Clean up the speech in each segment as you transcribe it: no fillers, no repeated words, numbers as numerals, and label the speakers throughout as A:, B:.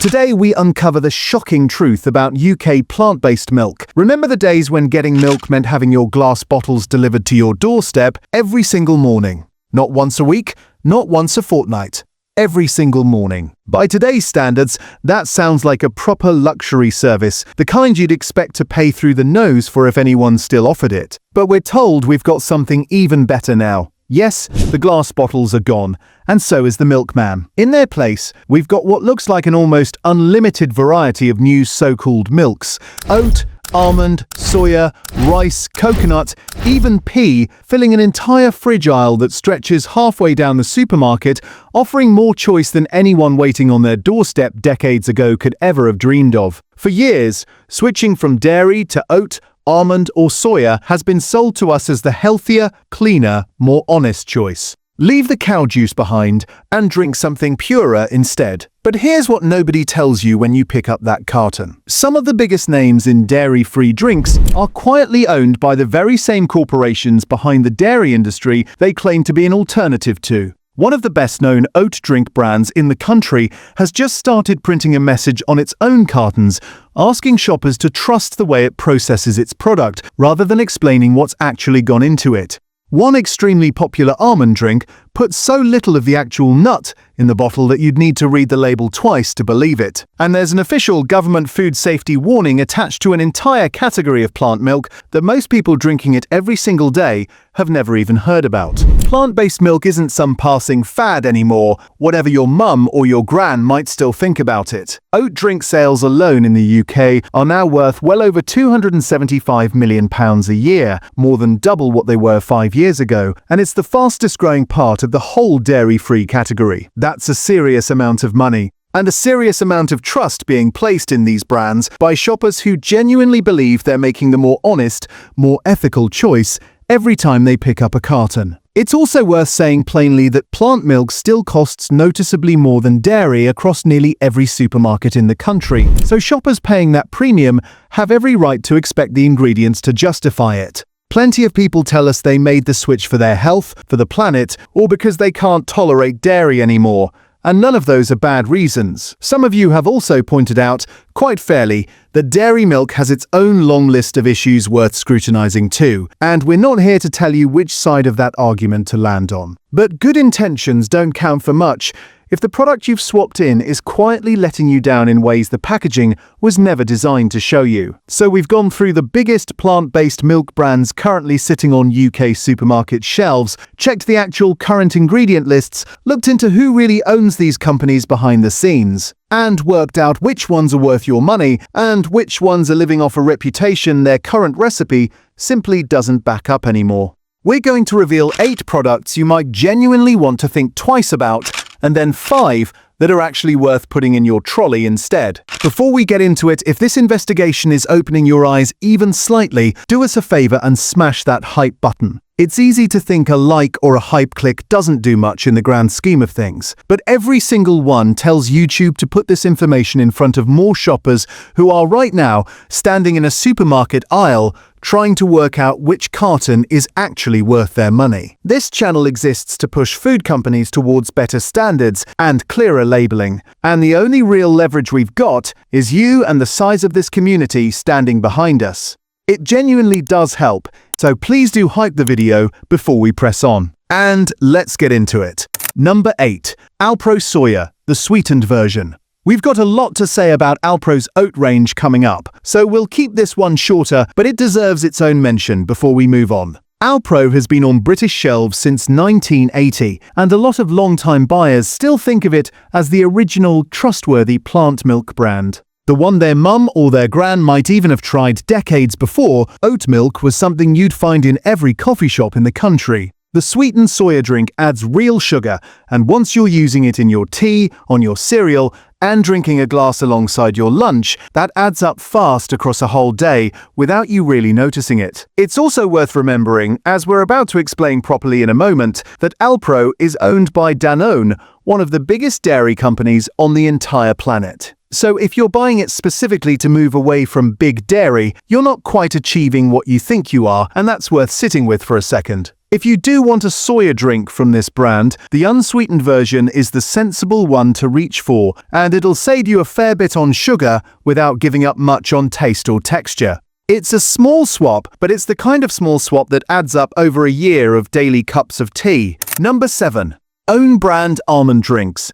A: Today we uncover the shocking truth about UK plant-based milk. Remember the days when getting milk meant having your glass bottles delivered to your doorstep every single morning? Not once a week, not once a fortnight. Every single morning. By today's standards, that sounds like a proper luxury service, the kind you'd expect to pay through the nose for if anyone still offered it. But we're told we've got something even better now. Yes, the glass bottles are gone, and so is the milkman. In their place, we've got what looks like an almost unlimited variety of new so-called milks. Oat, almond, soya, rice, coconut, even pea, filling an entire fridge aisle that stretches halfway down the supermarket, offering more choice than anyone waiting on their doorstep decades ago could ever have dreamed of. For years, switching from dairy to oat, almond or soya has been sold to us as the healthier, cleaner, more honest choice. Leave the cow juice behind and drink something purer instead. But here's what nobody tells you when you pick up that carton. Some of the biggest names in dairy-free drinks are quietly owned by the very same corporations behind the dairy industry they claim to be an alternative to. One of the best-known oat drink brands in the country has just started printing a message on its own cartons, asking shoppers to trust the way it processes its product, rather than explaining what's actually gone into it. One extremely popular almond drink puts so little of the actual nut in the bottle that you'd need to read the label twice to believe it. And there's an official government food safety warning attached to an entire category of plant milk that most people drinking it every single day have never even heard about. Plant-based milk isn't some passing fad anymore, whatever your mum or your gran might still think about it. Oat drink sales alone in the UK are now worth well over £275 million a year, more than double what they were 5 years ago, and it's the fastest growing part of the whole dairy-free category. That's a serious amount of money, and a serious amount of trust being placed in these brands by shoppers who genuinely believe they're making the more honest, more ethical choice every time they pick up a carton. It's also worth saying plainly that plant milk still costs noticeably more than dairy across nearly every supermarket in the country, so shoppers paying that premium have every right to expect the ingredients to justify it. Plenty of people tell us they made the switch for their health, for the planet, or because they can't tolerate dairy anymore. And none of those are bad reasons. Some of you have also pointed out, quite fairly, that dairy milk has its own long list of issues worth scrutinizing too, and we're not here to tell you which side of that argument to land on. But good intentions don't count for much if the product you've swapped in is quietly letting you down in ways the packaging was never designed to show you. So we've gone through the biggest plant-based milk brands currently sitting on UK supermarket shelves, checked the actual current ingredient lists, looked into who really owns these companies behind the scenes, and worked out which ones are worth your money and which ones are living off a reputation their current recipe simply doesn't back up anymore. We're going to reveal 8 products you might genuinely want to think twice about, and then 5 that are actually worth putting in your trolley instead. Before we get into it, if this investigation is opening your eyes even slightly, do us a favor and smash that hype button. It's easy to think a like or a hype click doesn't do much in the grand scheme of things, but every single one tells YouTube to put this information in front of more shoppers who are right now standing in a supermarket aisle trying to work out which carton is actually worth their money. This channel exists to push food companies towards better standards and clearer labeling, and the only real leverage we've got is you and the size of this community standing behind us. It genuinely does help, so please do hype the video before we press on. And let's get into it. Number 8. Alpro Soya, the sweetened version. We've got a lot to say about Alpro's oat range coming up, so we'll keep this one shorter, but it deserves its own mention before we move on. Alpro has been on British shelves since 1980, and a lot of long-time buyers still think of it as the original, trustworthy plant milk brand. The one their mum or their gran might even have tried decades before. Oat milk was something you'd find in every coffee shop in the country. The sweetened soya drink adds real sugar, and once you're using it in your tea, on your cereal, and drinking a glass alongside your lunch, that adds up fast across a whole day without you really noticing it. It's also worth remembering, as we're about to explain properly in a moment, that Alpro is owned by Danone, one of the biggest dairy companies on the entire planet. So if you're buying it specifically to move away from big dairy, you're not quite achieving what you think you are, and that's worth sitting with for a second. If you do want a soya drink from this brand, the unsweetened version is the sensible one to reach for, and it'll save you a fair bit on sugar without giving up much on taste or texture. It's a small swap, but it's the kind of small swap that adds up over a year of daily cups of tea. Number 7. Own brand almond drinks.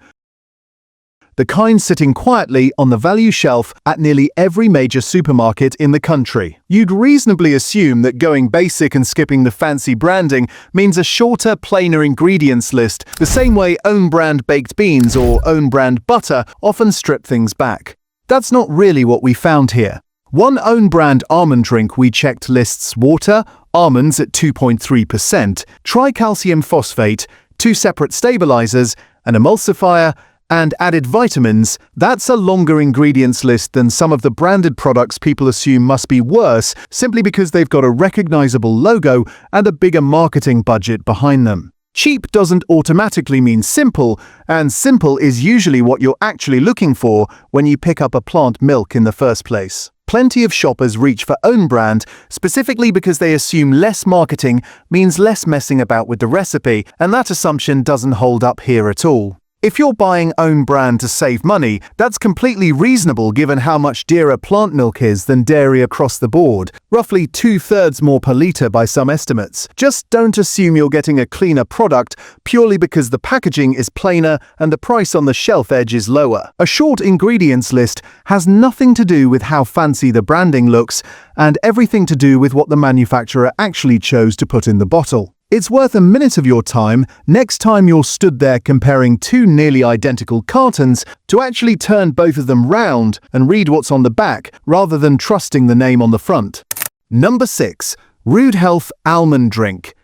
A: The kind sitting quietly on the value shelf at nearly every major supermarket in the country. You'd reasonably assume that going basic and skipping the fancy branding means a shorter, plainer ingredients list, the same way own brand baked beans or own brand butter often strip things back. That's not really what we found here. One own brand almond drink we checked lists water, almonds at 2.3%, tricalcium phosphate, 2 separate stabilizers, an emulsifier, and added vitamins. That's a longer ingredients list than some of the branded products people assume must be worse simply because they've got a recognizable logo and a bigger marketing budget behind them. Cheap doesn't automatically mean simple, and simple is usually what you're actually looking for when you pick up a plant milk in the first place. Plenty of shoppers reach for own brand specifically because they assume less marketing means less messing about with the recipe, and that assumption doesn't hold up here at all. If you're buying own brand to save money, that's completely reasonable given how much dearer plant milk is than dairy across the board, roughly 2/3 more per litre by some estimates. Just don't assume you're getting a cleaner product purely because the packaging is plainer and the price on the shelf edge is lower. A short ingredients list has nothing to do with how fancy the branding looks and everything to do with what the manufacturer actually chose to put in the bottle. It's worth a minute of your time next time you're stood there comparing 2 nearly identical cartons to actually turn both of them round and read what's on the back rather than trusting the name on the front. Number 6. Rude Health Almond Drink.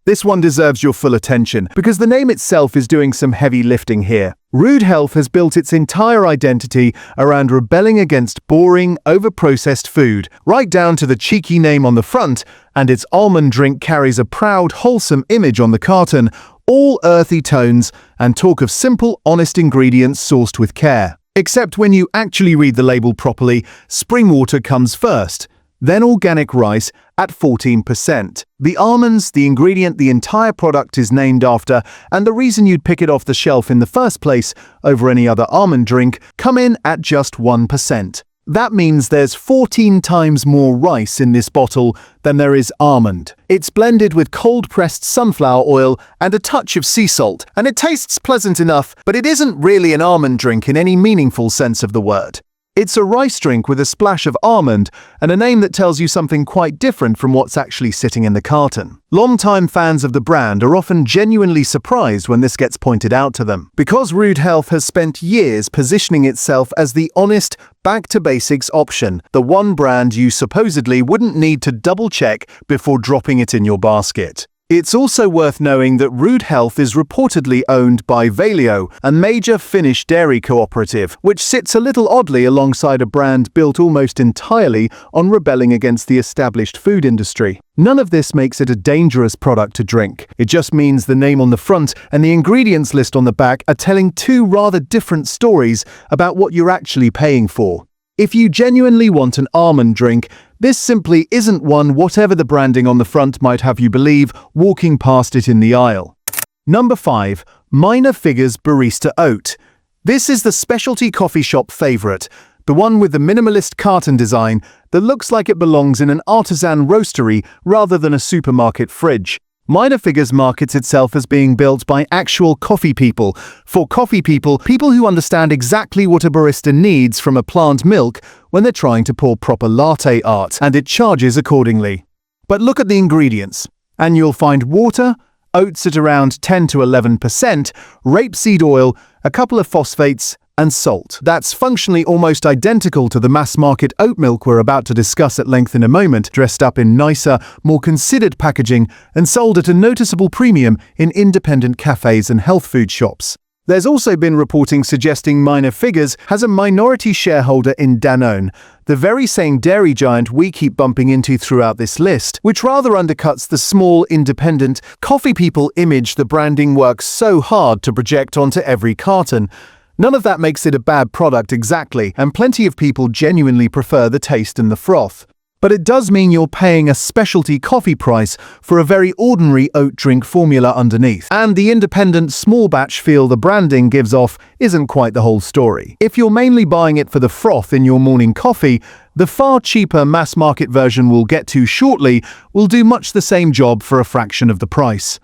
A: This one deserves your full attention because the name itself is doing some heavy lifting here. Rude Health has built its entire identity around rebelling against boring, over-processed food, right down to the cheeky name on the front, and its almond drink carries a proud, wholesome image on the carton, all earthy tones, and talk of simple, honest ingredients sourced with care. Except when you actually read the label properly, spring water comes first, then organic rice at 14%. The almonds, the ingredient the entire product is named after, and the reason you'd pick it off the shelf in the first place over any other almond drink, come in at just 1%. That means there's 14 times more rice in this bottle than there is almond. It's blended with cold-pressed sunflower oil and a touch of sea salt, and it tastes pleasant enough, but it isn't really an almond drink in any meaningful sense of the word. It's a rice drink with a splash of almond and a name that tells you something quite different from what's actually sitting in the carton. Longtime fans of the brand are often genuinely surprised when this gets pointed out to them, because Rude Health has spent years positioning itself as the honest, back-to-basics option, the one brand you supposedly wouldn't need to double-check before dropping it in your basket. It's also worth knowing that Rude Health is reportedly owned by Valio, a major Finnish dairy cooperative, which sits a little oddly alongside a brand built almost entirely on rebelling against the established food industry. None of this makes it a dangerous product to drink. It just means the name on the front and the ingredients list on the back are telling 2 rather different stories about what you're actually paying for. If you genuinely want an almond drink, this simply isn't one whatever the branding on the front might have you believe walking past it in the aisle. Number 5. Minor Figures Barista Oat. This is the specialty coffee shop favorite, the one with the minimalist carton design that looks like it belongs in an artisan roastery rather than a supermarket fridge. Minor Figures markets itself as being built by actual coffee people. For coffee people, people who understand exactly what a barista needs from a plant milk when they're trying to pour proper latte art, and it charges accordingly. But look at the ingredients, and you'll find water, oats at around 10 to 11%, rapeseed oil, a couple of phosphates, and salt. That's functionally almost identical to the mass-market oat milk we're about to discuss at length in a moment, dressed up in nicer, more considered packaging and sold at a noticeable premium in independent cafes and health food shops. There's also been reporting suggesting Minor Figures has a minority shareholder in Danone, the very same dairy giant we keep bumping into throughout this list, which rather undercuts the small, independent, coffee people image the branding works so hard to project onto every carton. None of that makes it a bad product exactly, and plenty of people genuinely prefer the taste and the froth. But it does mean you're paying a specialty coffee price for a very ordinary oat drink formula underneath. And the independent small batch feel the branding gives off isn't quite the whole story. If you're mainly buying it for the froth in your morning coffee, the far cheaper mass market version we'll get to shortly will do much the same job for a fraction of the price.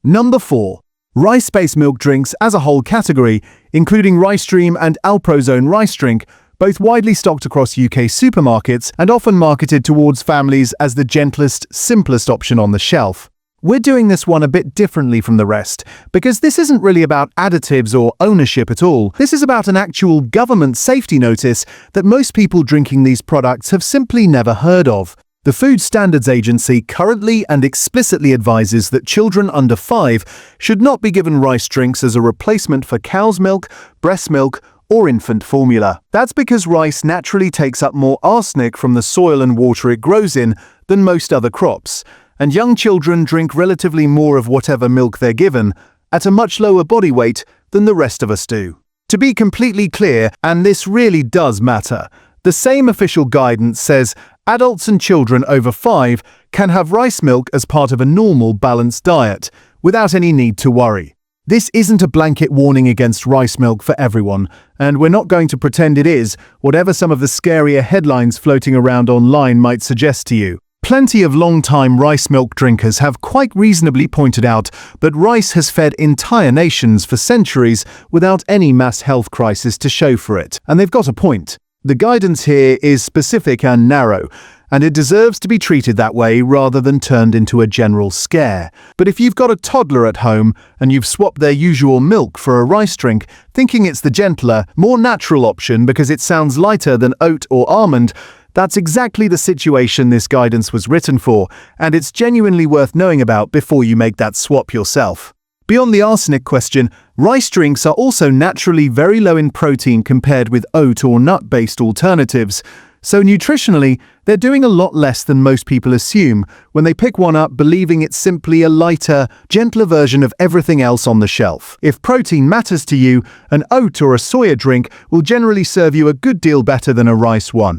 A: Number 4. Rice-based milk drinks as a whole category, including Rice Dream and Alprozone rice drink, both widely stocked across UK supermarkets and often marketed towards families as the gentlest, simplest option on the shelf. We're doing this one a bit differently from the rest, because this isn't really about additives or ownership at all. This is about an actual government safety notice that most people drinking these products have simply never heard of. The Food Standards Agency currently and explicitly advises that children under 5 should not be given rice drinks as a replacement for cow's milk, breast milk, or infant formula. That's because rice naturally takes up more arsenic from the soil and water it grows in than most other crops, and young children drink relatively more of whatever milk they're given, at a much lower body weight than the rest of us do. To be completely clear, and this really does matter, the same official guidance says adults and children over 5 can have rice milk as part of a normal balanced diet, without any need to worry. This isn't a blanket warning against rice milk for everyone, and we're not going to pretend it is, whatever some of the scarier headlines floating around online might suggest to you. Plenty of long-time rice milk drinkers have quite reasonably pointed out that rice has fed entire nations for centuries without any mass health crisis to show for it, and they've got a point. The guidance here is specific and narrow, and it deserves to be treated that way rather than turned into a general scare. But if you've got a toddler at home and you've swapped their usual milk for a rice drink, thinking it's the gentler, more natural option because it sounds lighter than oat or almond, that's exactly the situation this guidance was written for, and it's genuinely worth knowing about before you make that swap yourself. Beyond the arsenic question, rice drinks are also naturally very low in protein compared with oat or nut-based alternatives, so nutritionally, they're doing a lot less than most people assume when they pick one up believing it's simply a lighter, gentler version of everything else on the shelf. If protein matters to you, an oat or a soya drink will generally serve you a good deal better than a rice one.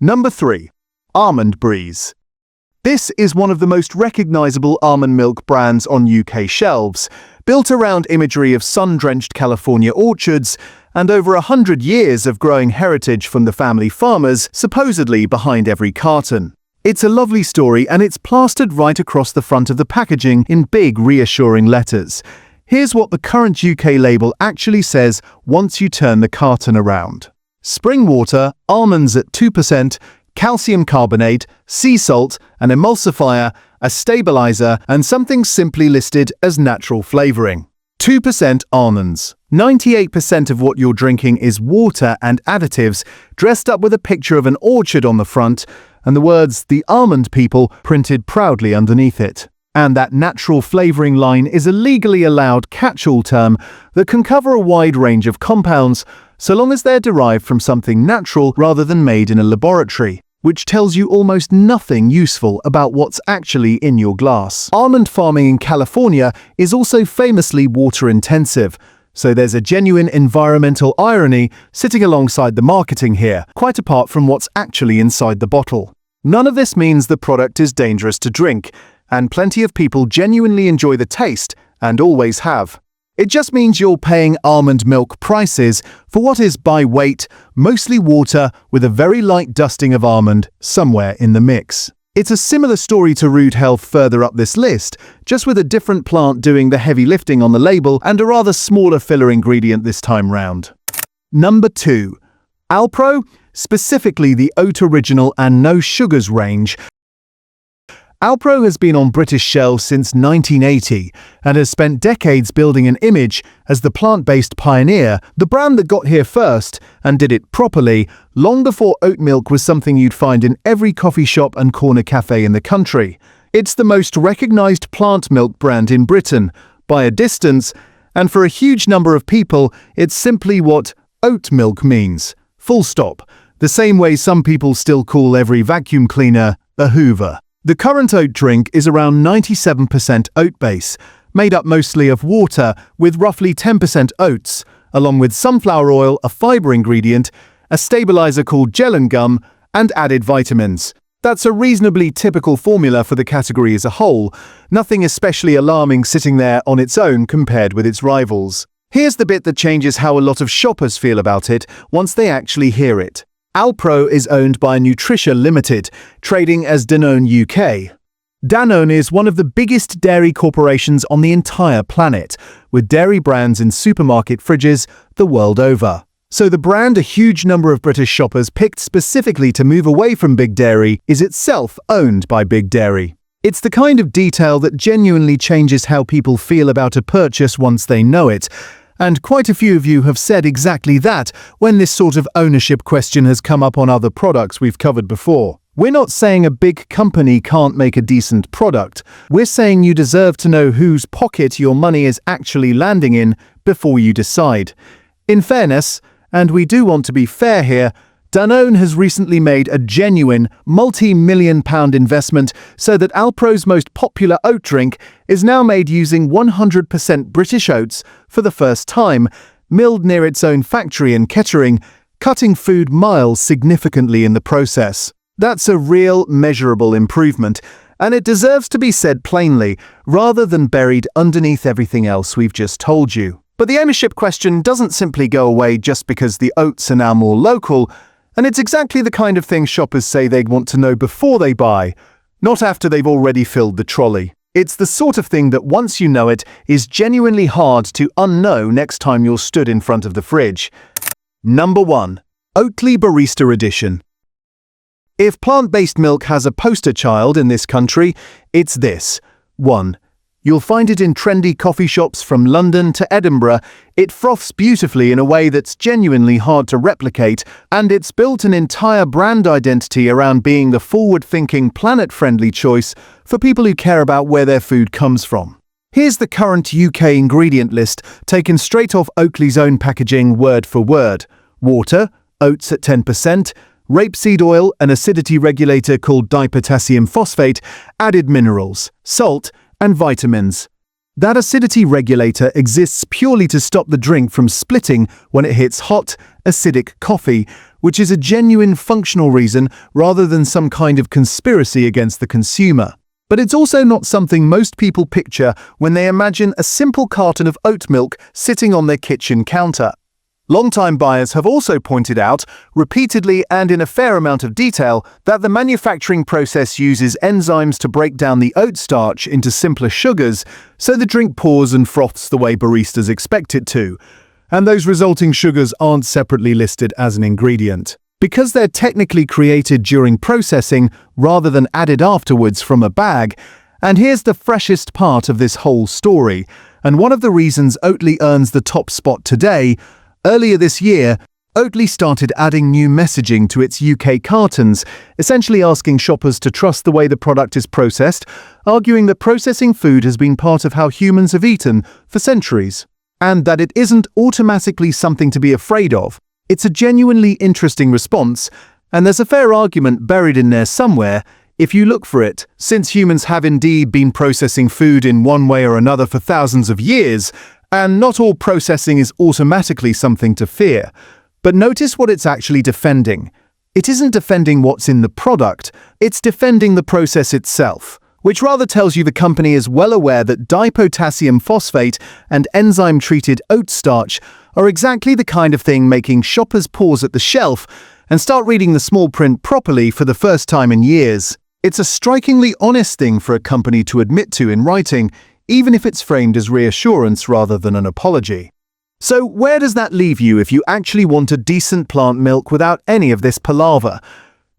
A: Number 3. Almond Breeze. This is one of the most recognizable almond milk brands on UK shelves, built around imagery of sun-drenched California orchards and over 100 years of growing heritage from the family farmers supposedly behind every carton. It's a lovely story, and it's plastered right across the front of the packaging in big, reassuring letters. Here's what the current UK label actually says once you turn the carton around. Spring water, almonds at 2%, calcium carbonate, sea salt, an emulsifier, a stabilizer, and something simply listed as natural flavoring. 2% almonds. 98% of what you're drinking is water and additives, dressed up with a picture of an orchard on the front, and the words "The Almond People" printed proudly underneath it. And that natural flavoring line is a legally allowed catch-all term that can cover a wide range of compounds, so long as they're derived from something natural rather than made in a laboratory, which tells you almost nothing useful about what's actually in your glass. Almond farming in California is also famously water-intensive, so there's a genuine environmental irony sitting alongside the marketing here, quite apart from what's actually inside the bottle. None of this means the product is dangerous to drink, and plenty of people genuinely enjoy the taste, and always have. It just means you're paying almond milk prices for what is by weight, mostly water with a very light dusting of almond somewhere in the mix. It's a similar story to Rude Health further up this list, just with a different plant doing the heavy lifting on the label and a rather smaller filler ingredient this time round. Number 2. Alpro, specifically the Oat Original and No Sugars range. Alpro has been on British shelves since 1980 and has spent decades building an image as the plant-based pioneer, the brand that got here first and did it properly, long before oat milk was something you'd find in every coffee shop and corner cafe in the country. It's the most recognised plant milk brand in Britain, by a distance, and for a huge number of people, it's simply what oat milk means. Full stop. The same way some people still call every vacuum cleaner a Hoover. The current oat drink is around 97% oat base, made up mostly of water with roughly 10% oats, along with sunflower oil, a fiber ingredient, a stabilizer called gel and gum, and added vitamins. That's a reasonably typical formula for the category as a whole, nothing especially alarming sitting there on its own compared with its rivals. Here's the bit that changes how a lot of shoppers feel about it once they actually hear it. Alpro is owned by Nutrition Limited, trading as Danone UK. Danone is one of the biggest dairy corporations on the entire planet, with dairy brands in supermarket fridges the world over. So the brand a huge number of British shoppers picked specifically to move away from Big Dairy is itself owned by Big Dairy. It's the kind of detail that genuinely changes how people feel about a purchase once they know it. And quite a few of you have said exactly that when this sort of ownership question has come up on other products we've covered before. We're not saying a big company can't make a decent product. We're saying you deserve to know whose pocket your money is actually landing in before you decide. In fairness, and we do want to be fair here, Danone has recently made a genuine multi-million-pound investment so that Alpro's most popular oat drink is now made using 100% British oats for the first time, milled near its own factory in Kettering, cutting food miles significantly in the process. That's a real, measurable improvement, and it deserves to be said plainly, rather than buried underneath everything else we've just told you. But the ownership question doesn't simply go away just because the oats are now more local, and it's exactly the kind of thing shoppers say they'd want to know before they buy, not after they've already filled the trolley. It's the sort of thing that once you know it is genuinely hard to unknow next time you're stood in front of the fridge. Number 1. Oatly Barista Edition. If plant-based milk has a poster child in this country, it's this. 1. You'll find it in trendy coffee shops from London to Edinburgh. It froths beautifully in a way that's genuinely hard to replicate, and it's built an entire brand identity around being the forward-thinking, planet-friendly choice for people who care about where their food comes from. Here's the current UK ingredient list, taken straight off Oatly's own packaging word for word. Water, oats at 10%, rapeseed oil, an acidity regulator called dipotassium phosphate, added minerals, salt, and vitamins. That acidity regulator exists purely to stop the drink from splitting when it hits hot, acidic coffee, which is a genuine functional reason rather than some kind of conspiracy against the consumer. But it's also not something most people picture when they imagine a simple carton of oat milk sitting on their kitchen counter. Long-time buyers have also pointed out, repeatedly and in a fair amount of detail, that the manufacturing process uses enzymes to break down the oat starch into simpler sugars, so the drink pours and froths the way baristas expect it to. And those resulting sugars aren't separately listed as an ingredient. Because they're technically created during processing rather than added afterwards from a bag. And here's the freshest part of this whole story, and one of the reasons Oatly earns the top spot today. Earlier this year, Oatly started adding new messaging to its UK cartons, essentially asking shoppers to trust the way the product is processed, arguing that processing food has been part of how humans have eaten for centuries, and that it isn't automatically something to be afraid of. It's a genuinely interesting response, and there's a fair argument buried in there somewhere, if you look for it, since humans have indeed been processing food in one way or another for thousands of years, and not all processing is automatically something to fear. But notice what it's actually defending. It isn't defending what's in the product, it's defending the process itself, which rather tells you the company is well aware that dipotassium phosphate and enzyme-treated oat starch are exactly the kind of thing making shoppers pause at the shelf and start reading the small print properly for the first time in years. It's a strikingly honest thing for a company to admit to in writing, even if it's framed as reassurance rather than an apology. So where does that leave you if you actually want a decent plant milk without any of this palaver?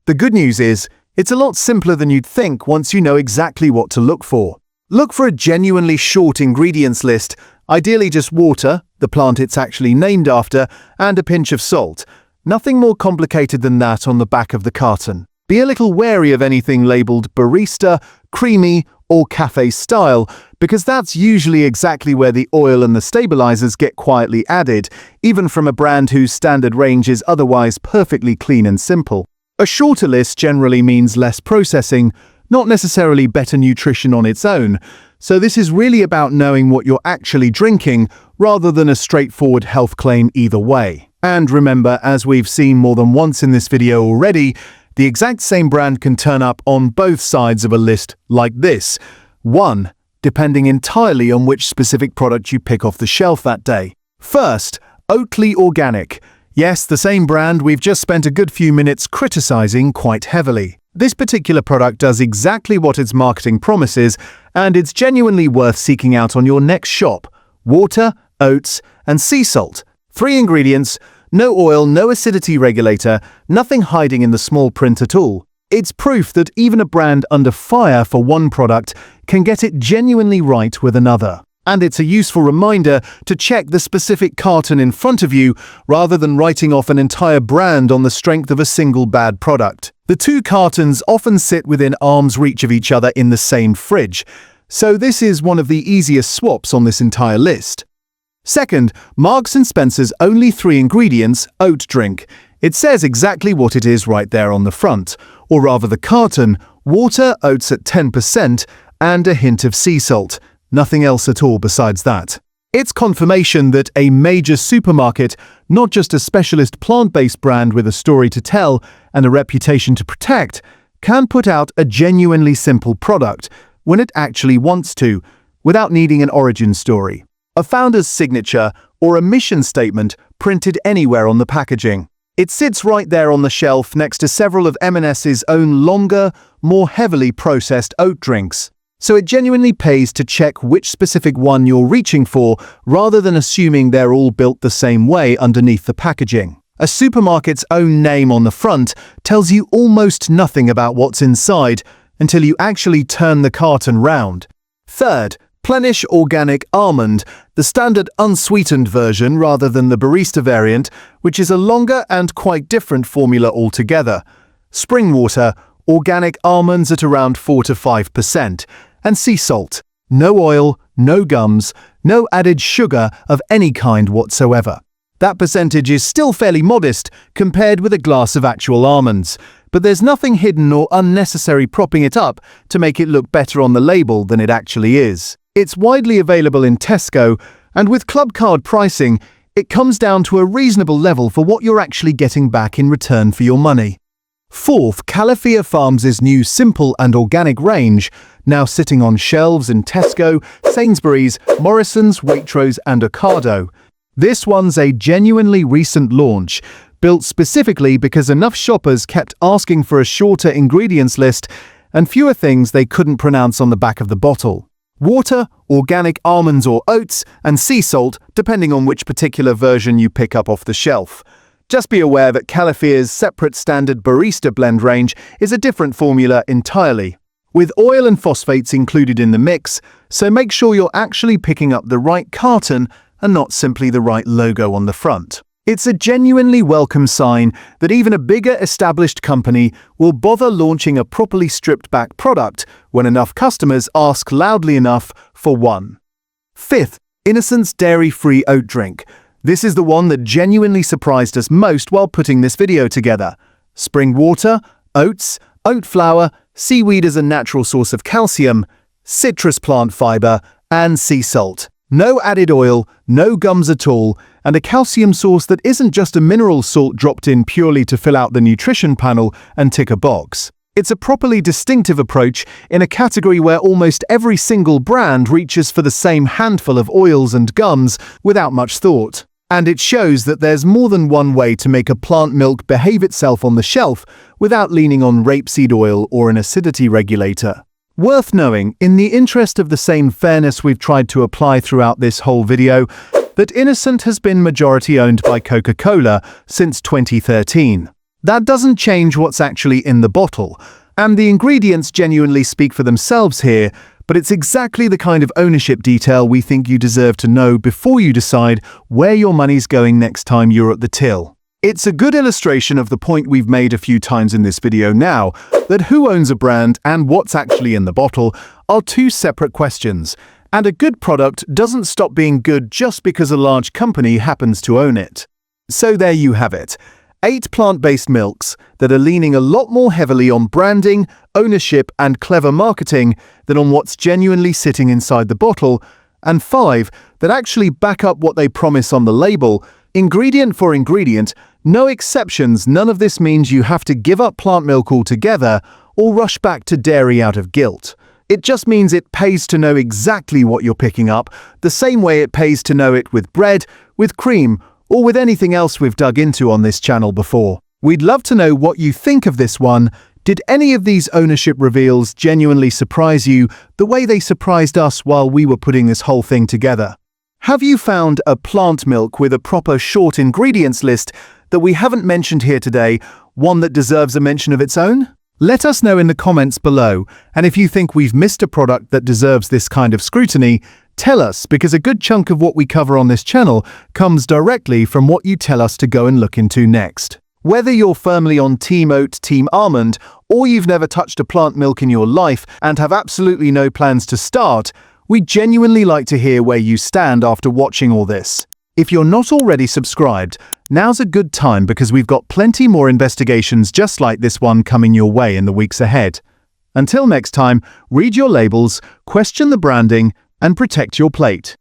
A: The good news is, it's a lot simpler than you'd think once you know exactly what to look for. Look for a genuinely short ingredients list, ideally just water, the plant it's actually named after, and a pinch of salt. Nothing more complicated than that on the back of the carton. Be a little wary of anything labelled barista, creamy, or cafe style, because that's usually exactly where the oil and the stabilizers get quietly added, even from a brand whose standard range is otherwise perfectly clean and simple. A shorter list generally means less processing, not necessarily better nutrition on its own, so this is really about knowing what you're actually drinking rather than a straightforward health claim either way. And remember, as we've seen more than once in this video already, The exact same brand can turn up on both sides of a list like this. 1. Depending entirely on which specific product you pick off the shelf that day. First, Oatly Organic. Yes, the same brand we've just spent a good few minutes criticizing quite heavily. This particular product does exactly what its marketing promises, and it's genuinely worth seeking out on your next shop. Water, oats, and sea salt. 3 ingredients, no oil, no acidity regulator, nothing hiding in the small print at all. It's proof that even a brand under fire for one product can get it genuinely right with another. And it's a useful reminder to check the specific carton in front of you rather than writing off an entire brand on the strength of a single bad product. The 2 cartons often sit within arm's reach of each other in the same fridge, so this is one of the easiest swaps on this entire list. Second, Marks & Spencer's only 3 ingredients oat drink. It says exactly what it is right there on the front, or rather the carton: water, oats at 10%, and a hint of sea salt. Nothing else at all besides that. It's confirmation that a major supermarket, not just a specialist plant-based brand with a story to tell and a reputation to protect, can put out a genuinely simple product when it actually wants to, without needing an origin story, a founder's signature, or a mission statement printed anywhere on the packaging. It sits right there on the shelf next to several of M&S's own longer, more heavily processed oat drinks. So it genuinely pays to check which specific one you're reaching for rather than assuming they're all built the same way underneath the packaging. A supermarket's own name on the front tells you almost nothing about what's inside until you actually turn the carton round. Third, Plenish Organic Almond, the standard unsweetened version rather than the barista variant, which is a longer and quite different formula altogether. Spring water, organic almonds at around 4 to 5%. And sea salt. No oil, no gums, no added sugar of any kind whatsoever. That percentage is still fairly modest compared with a glass of actual almonds, but there's nothing hidden or unnecessary propping it up to make it look better on the label than it actually is. It's widely available in Tesco, and with club card pricing, it comes down to a reasonable level for what you're actually getting back in return for your money. Fourth, Califia Farms' new simple and organic range, now sitting on shelves in Tesco, Sainsbury's, Morrison's, Waitrose and Ocado. This one's a genuinely recent launch, built specifically because enough shoppers kept asking for a shorter ingredients list and fewer things they couldn't pronounce on the back of the bottle. Water, organic almonds or oats, and sea salt, depending on which particular version you pick up off the shelf. Just be aware that Califia's separate standard barista blend range is a different formula entirely, with oil and phosphates included in the mix, so make sure you're actually picking up the right carton and not simply the right logo on the front. It's a genuinely welcome sign that even a bigger established company will bother launching a properly stripped-back product when enough customers ask loudly enough for one. Fifth, Innocent's dairy-free oat drink. This is the one that genuinely surprised us most while putting this video together. Spring water, oats, oat flour, seaweed as a natural source of calcium, citrus plant fiber, and sea salt. No added oil, no gums at all, and a calcium source that isn't just a mineral salt dropped in purely to fill out the nutrition panel and tick a box. It's a properly distinctive approach in a category where almost every single brand reaches for the same handful of oils and gums without much thought. And it shows that there's more than one way to make a plant milk behave itself on the shelf without leaning on rapeseed oil or an acidity regulator. Worth knowing, in the interest of the same fairness we've tried to apply throughout this whole video, that Innocent has been majority owned by Coca-Cola since 2013. That doesn't change what's actually in the bottle, and the ingredients genuinely speak for themselves here, but it's exactly the kind of ownership detail we think you deserve to know before you decide where your money's going next time you're at the till. It's a good illustration of the point we've made a few times in this video now, that who owns a brand and what's actually in the bottle are two separate questions, and a good product doesn't stop being good just because a large company happens to own it. So there you have it. 8 plant-based milks that are leaning a lot more heavily on branding, ownership, and clever marketing than on what's genuinely sitting inside the bottle, and 5 that actually back up what they promise on the label, ingredient for ingredient, No exceptions, none of this means you have to give up plant milk altogether or rush back to dairy out of guilt. It just means it pays to know exactly what you're picking up, the same way it pays to know it with bread, with cream, or with anything else we've dug into on this channel before. We'd love to know what you think of this one. Did any of these ownership reveals genuinely surprise you the way they surprised us while we were putting this whole thing together? Have you found a plant milk with a proper short ingredients list that we haven't mentioned here today, one that deserves a mention of its own? Let us know in the comments below, and if you think we've missed a product that deserves this kind of scrutiny, tell us, because a good chunk of what we cover on this channel comes directly from what you tell us to go and look into next. Whether you're firmly on Team Oat, Team Almond, or you've never touched a plant milk in your life and have absolutely no plans to start, we'd genuinely like to hear where you stand after watching all this. If you're not already subscribed, now's a good time because we've got plenty more investigations just like this one coming your way in the weeks ahead. Until next time, read your labels, question the branding, and protect your plate.